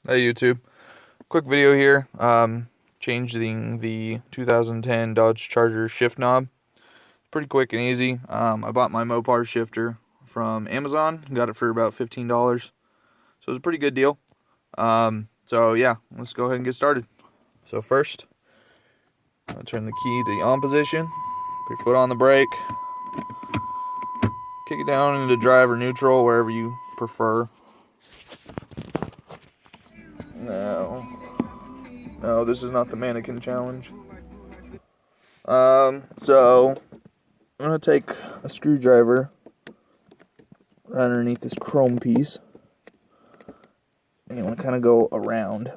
Hey YouTube, quick video here. Changing the 2010 Dodge Charger shift knob. Pretty quick and easy. I bought my Mopar shifter from Amazon. Got it for about $15, so it was a pretty good deal. So yeah, let's go ahead and get started. So first, I'll turn the key to the on position. Put your foot on the brake. Kick it down into drive or neutral, wherever you prefer. No, this is not the mannequin challenge. So I'm gonna take a screwdriver right underneath this chrome piece, and you want to kind of go around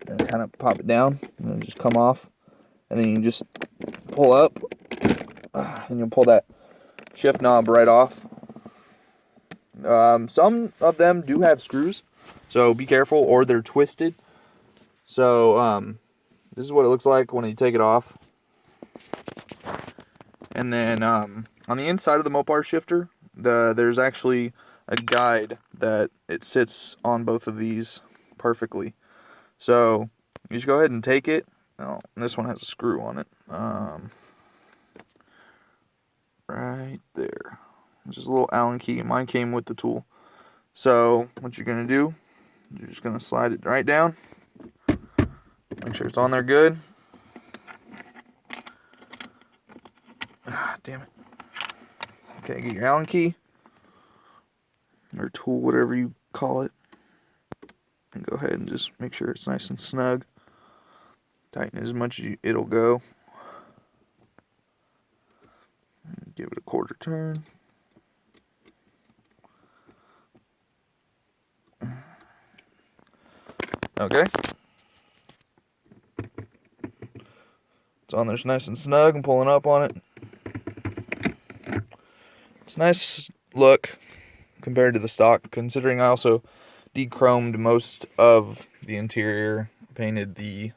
and kind of pop it down, and it'll just come off, and then you just pull up, and you'll pull that shift knob right off. Some of them do have screws, so be careful, or they're twisted. So this is what it looks like when you take it off. And then on the inside of the Mopar shifter, there's actually a guide that it sits on both of these perfectly. So you just go ahead and take it. Oh, this one has a screw on it. Right there. Just a little Allen key. Mine came with the tool. So what you're gonna do, you're just gonna slide it right down. Make sure it's on there good. Damn it. Okay, get your Allen key or tool, whatever you call it, and go ahead and just make sure it's nice and snug. Tighten as much as it'll go. Give it a quarter turn. Okay. It's on there nice and snug and pulling up on it. It's a nice look compared to the stock, considering I also de-chromed most of the interior, painted the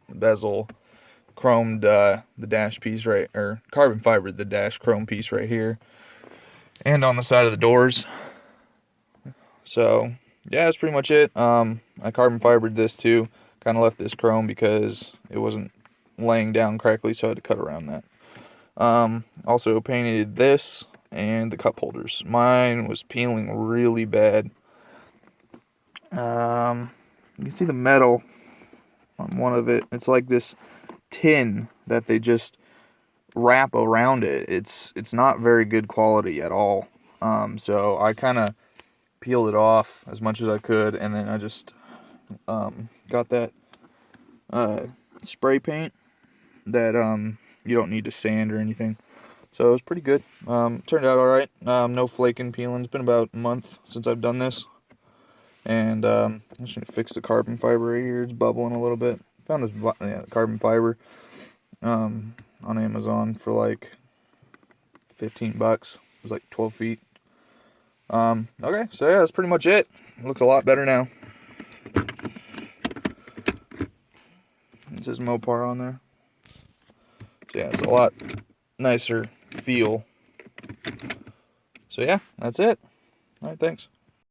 bezel, chromed the dash piece right, or carbon fiber the dash chrome piece right here, and on the side of the doors. So yeah, that's pretty much it. I carbon fibered this too, kind of left this chrome because it wasn't laying down correctly, so I had to cut around that. Also painted this and the cup holders. Mine was peeling really bad. You can see the metal on one of it. It's like this tin that they just wrap around it. It's not very good quality at all. So I kind of peeled it off as much as I could, and then I just got that spray paint that you don't need to sand or anything. So it was pretty good. Turned out alright. No flaking, peeling. It's been about a month since I've done this. And I'm just going to fix the carbon fiber right here. It's bubbling a little bit. Found this carbon fiber on Amazon for like $15. It was like 12 feet. Okay, so yeah, that's pretty much it. It looks a lot better now. It says Mopar on there. So yeah, it's a lot nicer feel. So yeah, that's it. Alright, thanks.